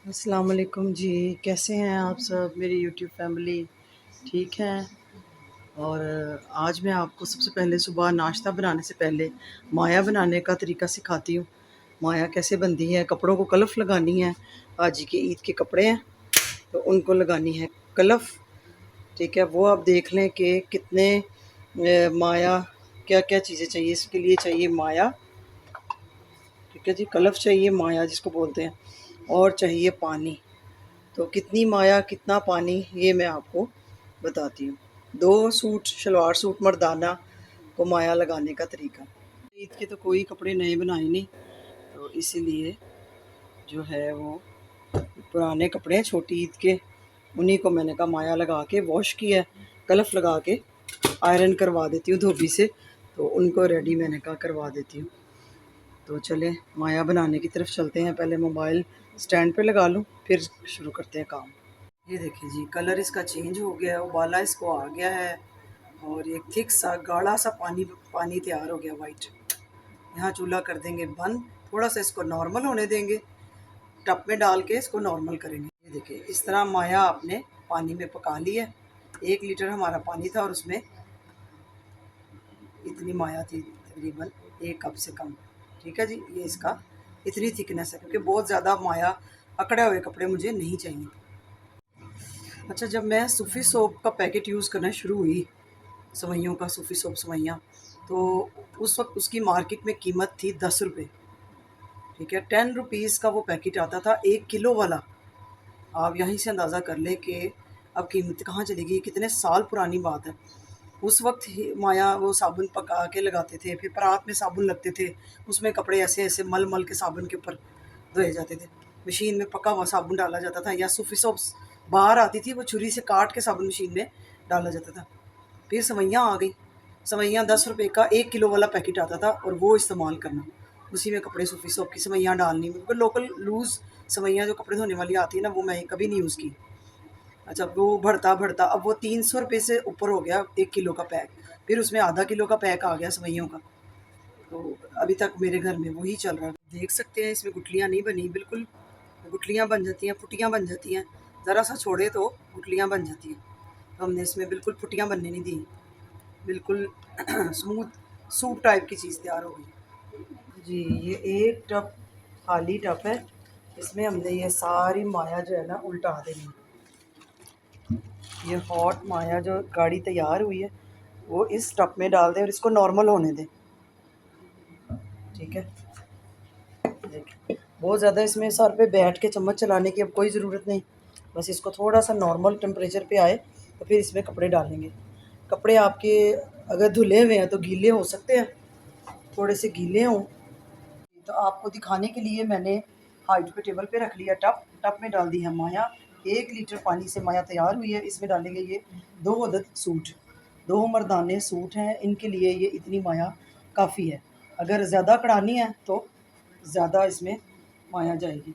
अस्सलाम वालेकुम जी। कैसे हैं आप सब, मेरी यूट्यूब फैमिली? ठीक है। और आज मैं आपको सबसे पहले सुबह नाश्ता बनाने से पहले माया बनाने का तरीका सिखाती हूँ। माया कैसे बनती है। कपड़ों को कलफ लगानी है। आज जी के ईद के कपड़े हैं तो उनको लगानी है कलफ। ठीक है, वो आप देख लें कि कितने माया, क्या क्या चीज़ें चाहिए। इसके लिए चाहिए माया, ठीक है जी, कलफ चाहिए, माया जिसको बोलते हैं, और चाहिए पानी। तो कितनी माया कितना पानी ये मैं आपको बताती हूँ। 2 सूट शलवार सूट मर्दाना को माया लगाने का तरीका। ईद के तो कोई कपड़े नए बनाए नहीं, तो इसीलिए जो है वो पुराने कपड़े हैं छोटी ईद के, उन्हीं को मैंने कहा माया लगा के वॉश किया है, कलफ लगा के आयरन करवा देती हूँ धोबी से, तो उनको रेडी मैंने कहा करवा देती हूँ। तो चले माया बनाने की तरफ चलते हैं। पहले मोबाइल स्टैंड पे लगा लूँ, फिर शुरू करते हैं काम। ये देखिए जी, कलर इसका चेंज हो गया है, उबाला इसको आ गया है, और एक थिक सा गाढ़ा सा पानी पानी तैयार हो गया वाइट। यहाँ चूल्हा कर देंगे बंद, थोड़ा सा इसको नॉर्मल होने देंगे, टप में डाल के इसको नॉर्मल करेंगे। ये देखिए इस तरह माया आपने पानी में पका ली है। 1 लीटर हमारा पानी था और उसमें इतनी माया थी, तकरीबन 1 कप से कम। ठीक है जी, ये इसका इतनी थिकनेस है, क्योंकि बहुत ज़्यादा माया अकड़े हुए कपड़े मुझे नहीं चाहिए। अच्छा, जब मैं सूफ़ी सोप का पैकेट यूज़ करना शुरू हुई, सवैयों का सूफ़ी सोप सवैयाँ, तो उस वक्त उसकी मार्केट में कीमत थी 10 रुपये। ठीक है, 10 रुपीज़ का वो पैकेट आता था 1 किलो वाला। आप यहीं से अंदाज़ा कर लें कि अब कीमत कहाँ चली गई, कितने साल पुरानी बात है। उस वक्त ही माया वो साबुन पका के लगाते थे, फिर परात में साबुन लगते थे, उसमें कपड़े ऐसे ऐसे मल मल के साबुन के ऊपर धोए जाते थे। मशीन में पका हुआ साबुन डाला जाता था, या सूफ़ी सोप बाहर आती थी, वो छुरी से काट के साबुन मशीन में डाला जाता था। फिर सवैयाँ आ गई। सवैयाँ 10 रुपये का 1 किलो वाला पैकेट आता था, और वो इस्तेमाल करना, उसी में कपड़े सूफ़ी सोप की सवैयाँ डालनी। बिल्कुल लोकल लूज़ सवैयाँ जो कपड़े धोने वाली आती है ना, वो मैं कभी नहीं यूज़ की। अच्छा, वो बढ़ता बढ़ता अब वो 300 रुपये से ऊपर हो गया 1 किलो का पैक। फिर उसमें आधा किलो का पैक आ गया सवैयों का। तो अभी तक मेरे घर में वही चल रहा है। देख सकते हैं इसमें गुठलियाँ नहीं बनी, बिल्कुल गुठलियाँ बन जाती हैं, फुटियाँ बन जाती हैं, ज़रा सा छोड़े तो गुठलियाँ बन जाती हैं। तो हमने इसमें बिल्कुल फुटियाँ बनने नहीं दी, बिल्कुल स्मूथ सूप टाइप की चीज़ तैयार हो गई जी। ये एक टप खाली टप है, इसमें हमने ये सारी माया जो है ना उल्टा देनी। ये हॉट माया जो गाढ़ी तैयार हुई है, वो इस टप में डाल दें और इसको नॉर्मल होने दें। ठीक है, देखिए बहुत ज़्यादा इसमें सर पे बैठ के चम्मच चलाने की अब कोई ज़रूरत नहीं। बस इसको थोड़ा सा नॉर्मल टेम्परेचर पे आए तो फिर इसमें कपड़े डालेंगे। कपड़े आपके अगर धुले हुए हैं तो गीले हो सकते हैं, थोड़े से गीले हों। तो आपको दिखाने के लिए मैंने हाइट पे टेबल पे रख लिया टप। टप में डाल दी है माया। 1 लीटर पानी से माया तैयार हुई है। इसमें डालेंगे ये 2 अदद सूट, 2 मर्दाने सूट हैं, इनके लिए ये इतनी माया काफ़ी है। अगर ज़्यादा कढ़ानी है तो ज़्यादा इसमें माया जाएगी।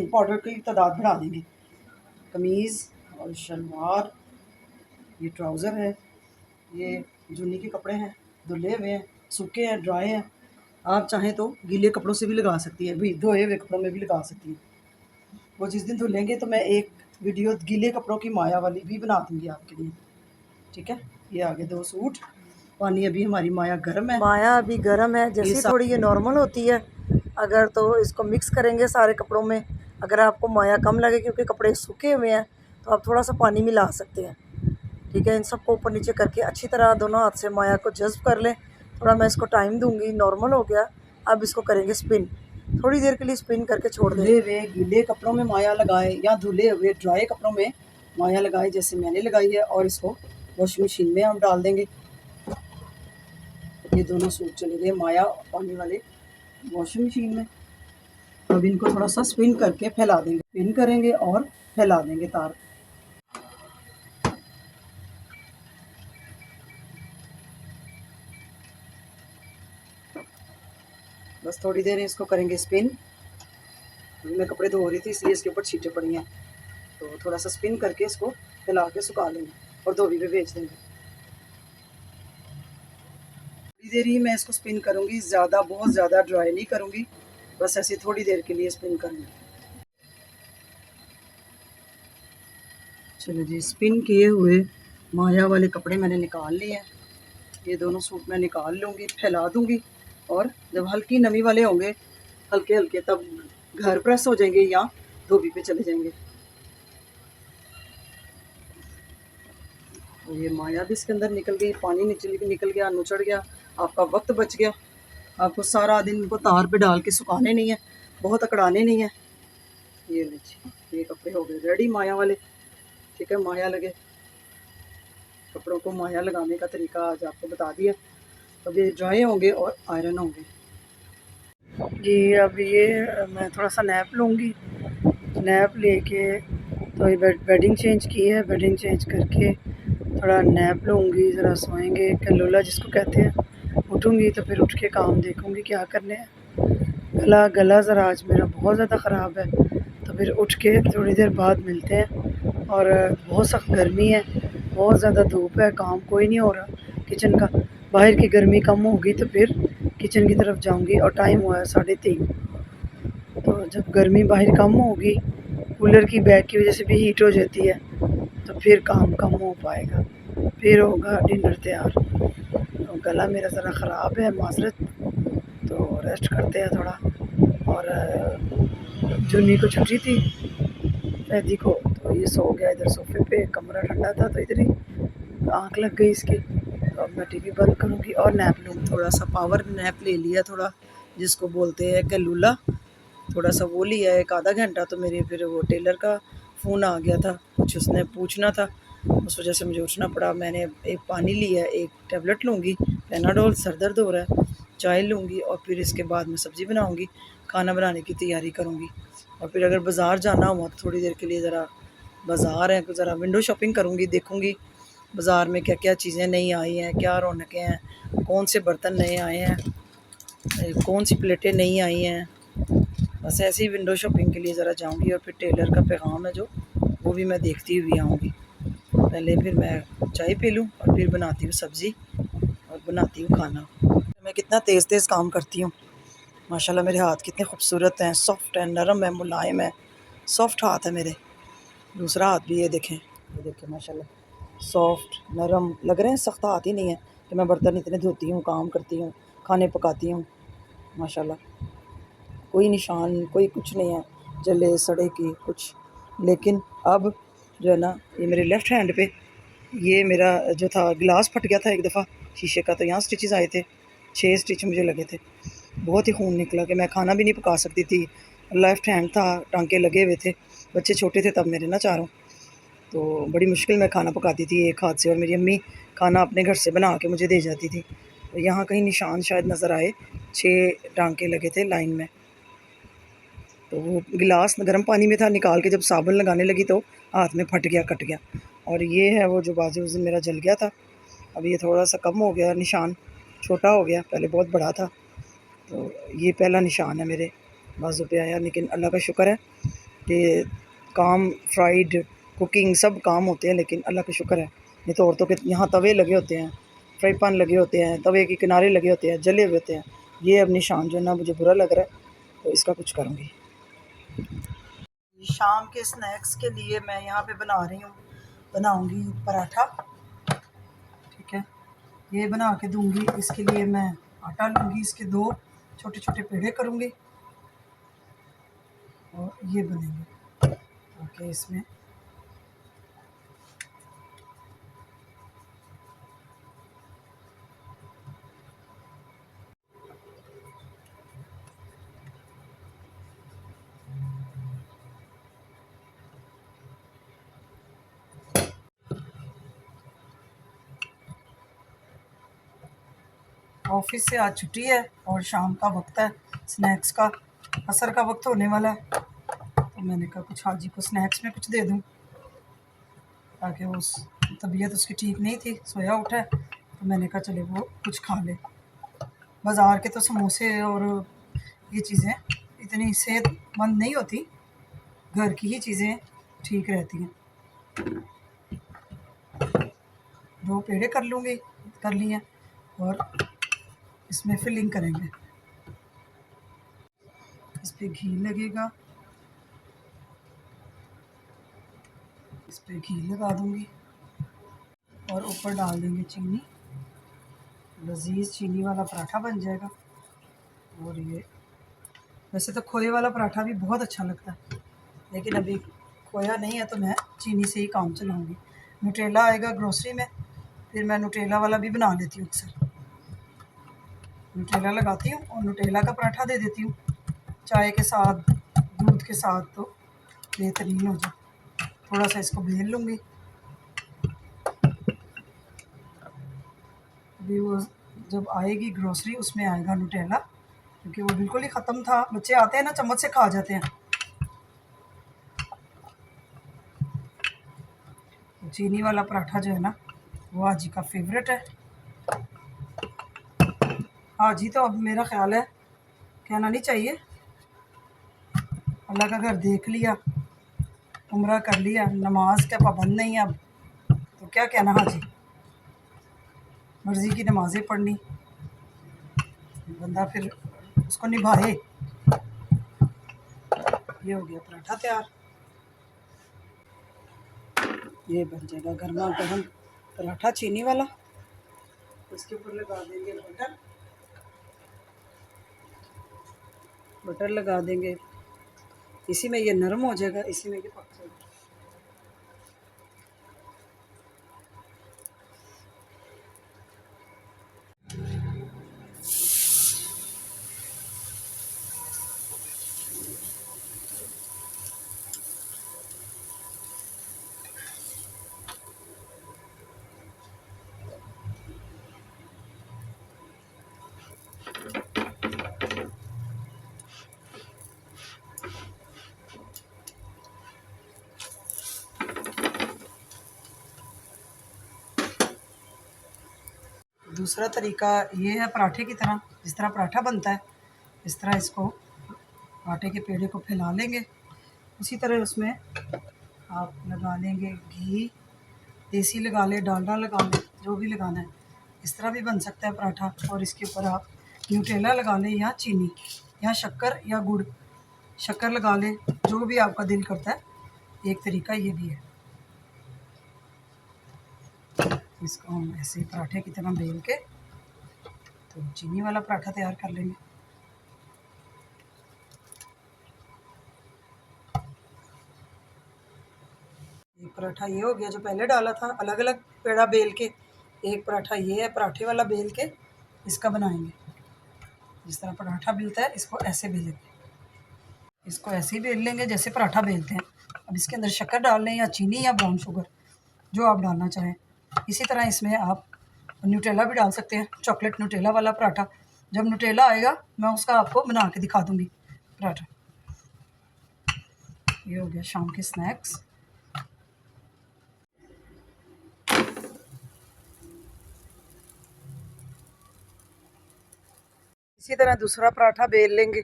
पाउडर की तादाद बढ़ा देंगे। कमीज़ और शलवार, ये ट्राउज़र है, ये जुन्नी के कपड़े हैं, धुले हुए हैं, सूखे हैं, ड्राई हैं। आप चाहें तो गीले कपड़ों से भी लगा सकती हैं, भी धोए हुए कपड़ों में भी लगा सकती हैं। वो जिस दिन धुलेंगे तो मैं एक वीडियो गीले कपड़ों की माया वाली भी बना दूँगी आपके लिए। ठीक है, ये आगे 2 सूट। पानी अभी हमारी माया गर्म है, माया अभी गर्म है। जैसे थोड़ी ये नॉर्मल होती है, अगर तो इसको मिक्स करेंगे सारे कपड़ों में। अगर आपको माया कम लगे क्योंकि कपड़े सूखे हुए हैं, तो आप थोड़ा सा पानी मिला सकते हैं। ठीक है, इन सबको ऊपर नीचे करके अच्छी तरह दोनों हाथ से माया को जज़्ब कर लें। थोड़ा मैं इसको टाइम दूंगी। नॉर्मल हो गया, अब इसको करेंगे स्पिन। थोड़ी देर के लिए स्पिन करके छोड़ दें। धुले हुए गीले कपड़ों में माया लगाए या धुले हुए ड्राई कपड़ों में माया लगाए, जैसे मैंने लगाई है, और इसको वॉशिंग मशीन में हम डाल देंगे। ये दोनों सूट चले गए माया पानी वाले वॉशिंग मशीन में। अब इनको थोड़ा सा स्पिन करके फैला देंगे, स्पिन करेंगे और फैला देंगे तार। बस थोड़ी देर इसको करेंगे स्पिन। मैं कपड़े धो रही थी इसलिए इसके ऊपर छींटे पड़ी हैं, तो थोड़ा सा स्पिन करके इसको फैला के सुखा लेंगे और धोबी पे भेज देंगे। थोड़ी देर ही मैं इसको स्पिन करूँगी, ज़्यादा बहुत ज़्यादा ड्राई नहीं करूँगी, बस ऐसे थोड़ी देर के लिए स्पिन करूँगी। चलो जी, स्पिन किए हुए माया वाले कपड़े मैंने निकाल लिए हैं। ये दोनों सूट मैं निकाल लूँगी, फैला दूँगी, और जब हल्की नमी वाले होंगे, हल्के हल्के, तब घर प्रेस हो जाएंगे या धोबी पे चले जाएंगे। और ये माया भी इसके अंदर निकल गई, पानी निकल गया, नुचड़ गया, आपका वक्त बच गया। आपको सारा दिन इनको तार पे डाल के सुखाने नहीं है, बहुत अकड़ाने नहीं है। ये लीजिए, ये कपड़े हो गए रेडी माया वाले। ठीक है, माया लगे कपड़ों को माया लगाने का तरीका आज आपको बता दिया। अब ये ड्राई होंगे और आयरन होंगे जी। अब ये मैं थोड़ा सा नैप लूँगी, नैप लेके तो ये बेडिंग चेंज की है, बेडिंग चेंज करके थोड़ा नैप लूँगी, ज़रा सोएंगे, कलोला जिसको कहते हैं। उठूँगी तो फिर उठ के काम देखूँगी क्या करने हैं। गला ज़रा आज मेरा बहुत ज़्यादा ख़राब है, तो फिर उठ के थोड़ी देर बाद मिलते हैं। और बहुत सख्त गर्मी है, बहुत ज़्यादा धूप है, काम कोई नहीं हो रहा किचन का। बाहर की गर्मी कम होगी तो फिर किचन की तरफ जाऊंगी, और टाइम हुआ है 3:30। तो जब गर्मी बाहर कम होगी, कूलर की बैग की वजह से भी हीट हो जाती है, तो फिर काम कम हो पाएगा, फिर होगा डिनर तैयार। तो गला मेरा ज़रा ख़राब है, माजरत, तो रेस्ट करते हैं थोड़ा। और जुन्नी को छुट्टी थी, फैदी को, तो ये सो गया इधर सोफे पे, कमरा ठंडा था तो इधर ही आँख लग गई इसकी। तो अब मैं टीवी बंद करूँगी और नैप लूँगी। थोड़ा सा पावर नैप ले लिया, थोड़ा जिसको बोलते हैं कैलूला, थोड़ा सा वो लिया है, एक आधा घंटा। तो मेरे फिर वो टेलर का फ़ोन आ गया था, कुछ उसने पूछना था, उस वजह से मुझे उठना पड़ा। मैंने एक पानी लिया, एक टेबलेट लूँगी, पेनाडोल, सर दर्द हो रहा है, चाय लूँगी, और फिर इसके बाद मैं सब्ज़ी बनाऊँगी, खाना बनाने की तैयारी करूँगी। और फिर अगर बाज़ार जाना हुआ तो थोड़ी देर के लिए ज़रा बाज़ार है, ज़रा विंडो शॉपिंग करूँगी, देखूँगी बाज़ार में क्या क्या चीज़ें नई आई हैं, क्या रौनकें हैं, कौन से बर्तन नए आए हैं, कौन सी प्लेटें नई आई हैं। बस ऐसे ही विंडो शॉपिंग के लिए ज़रा जाऊँगी, और फिर टेलर का पैगाम है जो, वो भी मैं देखती हुई आऊँगी। पहले फिर मैं चाय पी लूँ और फिर बनाती हूँ सब्ज़ी और बनाती हूँ खाना। मैं कितना तेज़ तेज़ काम करती हूँ, माशाल्लाह मेरे हाथ कितने खूबसूरत हैं, सॉफ्ट हैं, नरम है, मुलायम है, सॉफ्ट हाथ है मेरे। दूसरा हाथ भी ये देखें माशाल्लाह, सॉफ्ट नरम लग रहे हैं, सख्त हाथ ही नहीं है कि मैं बर्तन इतने धोती हूँ, काम करती हूँ, खाने पकाती हूँ। माशाल्लाह कोई निशान, कोई कुछ नहीं है जले सड़े की कुछ। लेकिन अब जो है ना, ये मेरे लेफ़्ट हैंड पे, ये मेरा जो था गिलास फट गया था एक दफ़ा शीशे का, तो यहाँ स्टिचेस आए थे, 6 स्टिच मुझे लगे थे, बहुत ही खून निकला कि मैं खाना भी नहीं पका सकती थी। लेफ़्ट हैंड था, टांके लगे हुए थे, बच्चे छोटे थे तब मेरे ना चारों, तो बड़ी मुश्किल में खाना पकाती थी एक हाथ से, और मेरी अम्मी खाना अपने घर से बना के मुझे दे जाती थी। तो यहाँ कहीं निशान शायद नज़र आए, 6 टांके लगे थे लाइन में। तो वो गिलास गर्म पानी में था, निकाल के जब साबुन लगाने लगी तो हाथ में फट गया, कट गया। और ये है वो जो बाजू उस दिन मेरा जल गया था, अब ये थोड़ा सा कम हो गया, निशान छोटा हो गया, पहले बहुत बड़ा था। तो ये पहला निशान है मेरे बाजू पे आया, लेकिन अल्लाह का शुक्र है कि काम, फ्राइड कुकिंग सब काम होते हैं, लेकिन अल्लाह का शुक्र है। नहीं तो औरतों के यहाँ तवे लगे होते हैं, फ्राई पैन लगे होते हैं, तवे के किनारे लगे होते हैं, जले हुए होते हैं। ये अब निशान जो है ना, मुझे बुरा लग रहा है, तो इसका कुछ करूँगी। शाम के स्नैक्स के लिए मैं यहाँ पे बनाऊँगी पराठा। ठीक है, ये बना के दूँगी। इसके लिए मैं आटा लूँगी, इसके 2 छोटे छोटे पेड़े करूँगी, और ये बनेंगे। ओके, इसमें ऑफिस से आज छुट्टी है और शाम का वक्त है, स्नैक्स का, असर का वक्त होने वाला है। तो मैंने कहा कुछ हाजी को स्नैक्स में कुछ दे दूँ, ताकि वो तबीयत उसकी ठीक नहीं थी, सोया उठा है, तो मैंने कहा चले वो कुछ खा ले। बाज़ार के तो समोसे और ये चीज़ें इतनी सेहतमंद नहीं होती, घर की ही चीज़ें ठीक रहती हैं। 2 पेड़े कर लिए, और इसमें फिलिंग करेंगे। इस पर घी लगेगा, इस पर घी लगा दूँगी और ऊपर डाल देंगे चीनी। लजीज चीनी वाला पराठा बन जाएगा। और ये वैसे तो खोए वाला पराठा भी बहुत अच्छा लगता है, लेकिन अभी खोया नहीं है तो मैं चीनी से ही काम चलाऊँगी। न्यूट्रेला आएगा ग्रोसरी में, फिर मैं न्यूट्रेला वाला भी बना लेती हूँ अक्सर। न्यूट्रेला लगाती हूँ और न्यूट्रेला का पराठा दे देती हूँ चाय के साथ, दूध के साथ, तो बेहतरीन हो जाए। थोड़ा सा इसको बेल लूँगी। अभी वो जब आएगी ग्रोसरी उसमें आएगा न्यूट्रेला, क्योंकि वो बिल्कुल ही ख़त्म था। बच्चे आते हैं ना, चम्मच से खा जाते हैं। तो चीनी वाला पराठा जो है ना, वो हाजी का फेवरेट है। हाजी तो अब मेरा ख्याल है कहना नहीं चाहिए, अल्लाह का घर देख लिया, उम्रा कर लिया, नमाज का पाबंद नहीं है अब, तो क्या कहना हाजी। मर्ज़ी की नमाज़ें पढ़नी, बंदा फिर उसको निभाए। ये हो गया पराठा तैयार। ये बन जाएगा गर्मा गर्म पराठा चीनी वाला। इसके ऊपर लगा देंगे बटर, बटर लगा देंगे। इसी में ये नरम हो जाएगा, इसी में ये पक जाएगा। दूसरा तरीका ये है पराठे की तरह, जिस तरह पराठा बनता है इस तरह इसको आटे के पेड़े को फैला लेंगे। उसी तरह उसमें आप लगा लेंगे घी, देसी लगा लें, डालडा लगा लें, जो भी लगाना है। इस तरह भी बन सकता है पराठा। और इसके ऊपर आप न्यूट्रेला लगा लें या चीनी या शक्कर या गुड़, शक्कर लगा लें, जो भी आपका दिल करता है। एक तरीका ये भी है। इसको हम ऐसे पराठे की तरह बेल के तो चीनी वाला पराठा तैयार कर लेंगे। एक पराठा ये हो गया जो पहले डाला था, अलग अलग पेड़ा बेल के। एक पराठा ये है पराठे वाला बेल के, इसका बनाएंगे। जिस तरह पराठा बेलता है इसको ऐसे बेलेंगे, इसको ऐसे ही बेल लेंगे जैसे पराठा बेलते हैं। अब इसके अंदर शक्कर डाल लें या चीनी या ब्राउन शुगर, जो आप डालना चाहें। इसी तरह इसमें आप न्यूट्रेला भी डाल सकते हैं, चॉकलेट न्यूट्रेला वाला पराठा। जब न्यूट्रेला आएगा मैं उसका आपको बना के दिखा दूँगी पराठा। ये हो गया शाम के स्नैक्स। इसी तरह दूसरा पराठा बेल लेंगे,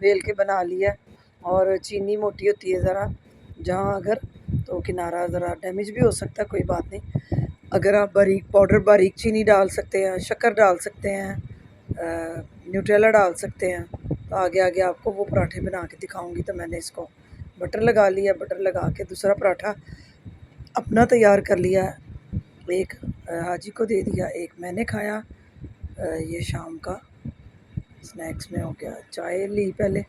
बेल के बना लिया। और चीनी मोटी होती है ज़रा, जहाँ अगर तो किनारा ज़रा डैमेज भी हो सकता है, कोई बात नहीं। अगर आप बारीक पाउडर बारीक चीनी डाल सकते हैं, शक्कर डाल सकते हैं, न्यूट्रेला डाल सकते हैं। तो आगे आगे आपको वो पराठे बना के दिखाऊंगी। तो मैंने इसको बटर लगा लिया, बटर लगा के दूसरा पराठा अपना तैयार कर लिया। एक हाजी को दे दिया, एक मैंने खाया। ये शाम का स्नैक्स में हो गया। चाय ली पहले।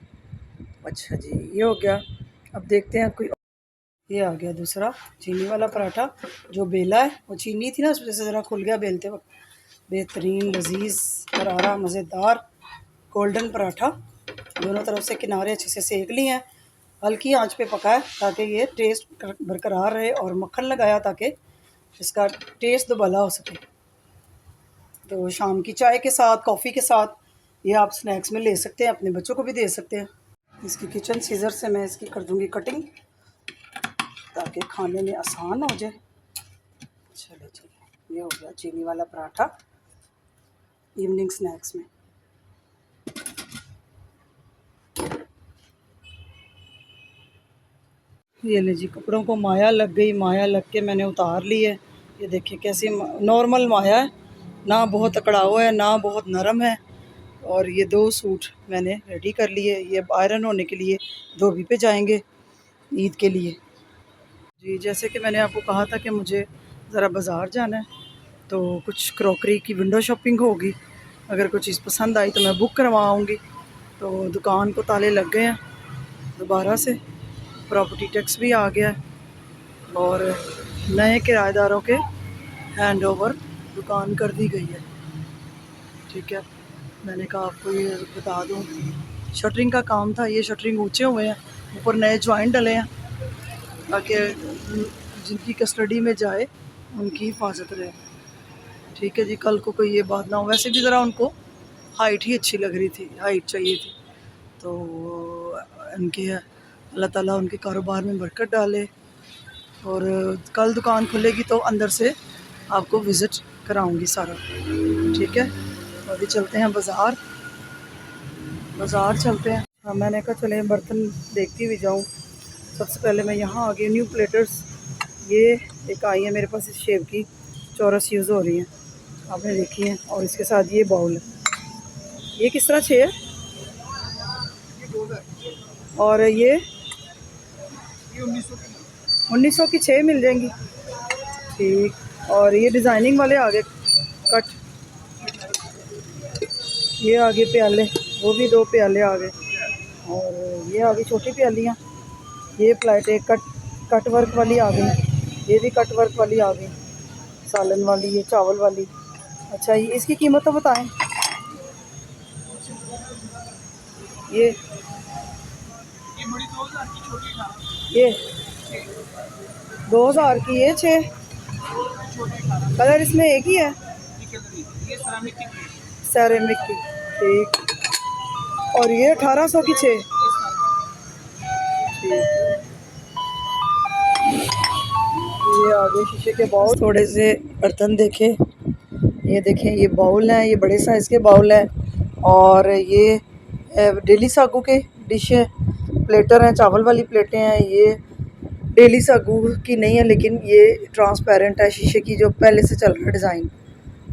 अच्छा जी, ये हो गया। अब देखते हैं कोई। ये आ गया दूसरा चीनी वाला पराठा जो बेला है। वो चीनी थी ना, उस वजह से ज़रा खुल गया बेलते वक्त। बेहतरीन लजीज करारा मज़ेदार गोल्डन पराठा, दोनों तरफ से किनारे अच्छे से सेक लिए हैं। हल्की आंच पे पका है ताकि ये टेस्ट बरकरार रहे, और मक्खन लगाया ताकि इसका टेस्ट दोबाला हो सके। तो शाम की चाय के साथ, कॉफ़ी के साथ ये आप स्नैक्स में ले सकते हैं, अपने बच्चों को भी दे सकते हैं। इसकी किचन सीज़र से मैं इसकी कर दूँगी कटिंग ताकि खाने में आसान हो जाए। चलो जी, ये हो गया चीनी वाला पराठा इवनिंग स्नैक्स में। ये ले जी, कपड़ों को माया लग गई, माया लग के मैंने उतार ली है। ये देखिए कैसी नॉर्मल माया है, ना बहुत अकड़ा हुआ है ना बहुत नरम है। और ये 2 सूट मैंने रेडी कर लिए। ये आयरन होने के लिए धोबी पे जाएंगे ईद के लिए। जी, जैसे कि मैंने आपको कहा था कि मुझे ज़रा बाज़ार जाना है, तो कुछ क्रॉकरी की विंडो शॉपिंग होगी। अगर कोई चीज़ पसंद आई तो मैं बुक करवाऊँगी। तो दुकान को ताले लग गए हैं दोबारा से, प्रॉपर्टी टैक्स भी आ गया है और नए किराएदारों के हैंड ओवर दुकान कर दी गई है। ठीक है, मैंने कहा आपको ये बता दूँ। शटरिंग का काम था, ये शटरिंग ऊँचे हुए हैं, ऊपर नए जॉइंट डले हैं ताकि जिनकी कस्टडी में जाए उनकी हिफाजत रहे। ठीक है जी, कल को कोई ये बात ना हो। वैसे भी ज़रा उनको हाइट ही अच्छी लग रही थी, हाइट चाहिए थी। तो इनके अल्लाह ताला उनके कारोबार में बरकत डाले। और कल दुकान खुलेगी तो अंदर से आपको विज़िट कराऊंगी सारा। ठीक है, तो अभी चलते हैं बाज़ार, बाज़ार चलते हैं। हाँ, मैंने कहा चले बर्तन देखती हुई जाऊँ। सबसे पहले मैं यहाँ आ गई न्यू प्लेटर्स। ये एक आई है मेरे पास इस शेप की, चौरस यूज़ हो रही है, आपने देखी है। और इसके साथ ये बाउल है, ये किस तरह 6 है और ये 1900 की 6 मिल जाएंगी। ठीक, और ये डिज़ाइनिंग वाले आ गए कट, ये आगे प्याले, वो भी 2 प्याले आ गए। और ये आ गई छोटी प्यालियाँ, ये प्लेटें कट वर्क वाली आ गई, ये भी कट वर्क वाली आ गई, सालन वाली, ये चावल वाली। अच्छा, ये इसकी कीमत तो बताएं। ये बड़ी 2000 की, छोटी ये 2000 की, ये 6 कलर इसमें एक ही है, सेरेमिक की। ठीक, और ये 1800 की 6। ठीक, ये आगे शीशे के बाउल, थोड़े से बर्तन देखे, ये देखें, ये बाउल हैं, ये बड़े साइज़ के बाउल हैं। और ये डेली सागू के डिश है, प्लेटर हैं, चावल वाली प्लेटें हैं। ये डेली सागू की नहीं है लेकिन ये ट्रांसपेरेंट है, शीशे की, जो पहले से चल रहा है डिज़ाइन।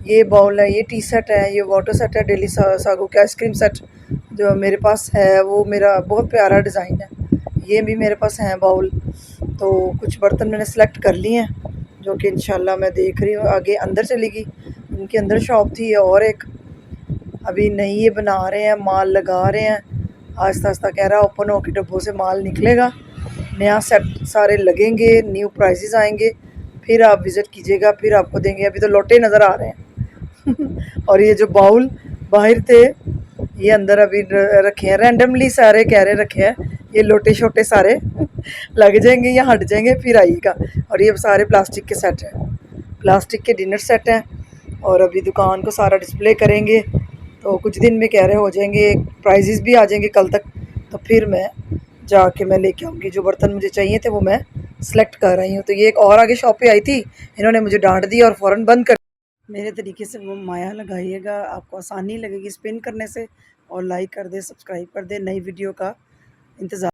ये बाउल है, ये टी सेट है, ये वाटर सेट है, डेली सागू का आइसक्रीम सेट जो मेरे पास है, वो मेरा बहुत प्यारा डिज़ाइन है। ये भी मेरे पास हैं बाउल। तो कुछ बर्तन मैंने सेलेक्ट कर लिए हैं जो कि इंशाल्लाह मैं देख रही हूँ। आगे अंदर चलेगी, इनके अंदर शॉप थी और एक अभी नई ये बना रहे हैं, माल लगा रहे हैं, आहिस्ता आहिस्ता कह रहा है ओपन हो के डब्बों से माल निकलेगा, नया सेट सारे लगेंगे, न्यू प्राइजेस आएंगे, फिर आप विज़िट कीजिएगा, फिर आपको देंगे। अभी तो लोटे नज़र आ रहे हैं और ये जो बाउल बाहर थे ये अंदर अभी रखे हैं, रैंडमली सारे कह रहे रखे हैं, ये लोटे छोटे सारे लग जाएंगे या हट जाएंगे फिर आइएगा। और ये सारे प्लास्टिक के सेट हैं, प्लास्टिक के डिनर सेट हैं। और अभी दुकान को सारा डिस्प्ले करेंगे तो कुछ दिन में कह रहे हो जाएंगे, प्राइजेस भी आ जाएंगे कल तक। तो फिर मैं जाके मैं लेके आऊँगी, जो बर्तन मुझे चाहिए थे वो मैं सेलेक्ट कर रही हूँ। तो ये एक और आगे शॉप पे आई थी, इन्होंने मुझे डांट दी और फ़ौरन बंद कर। मेरे तरीके से वो माया लगाइएगा, आपको आसानी लगेगी स्पिन करने से। और लाइक कर दे, सब्सक्राइब कर दे, नई वीडियो का इंतज़ार।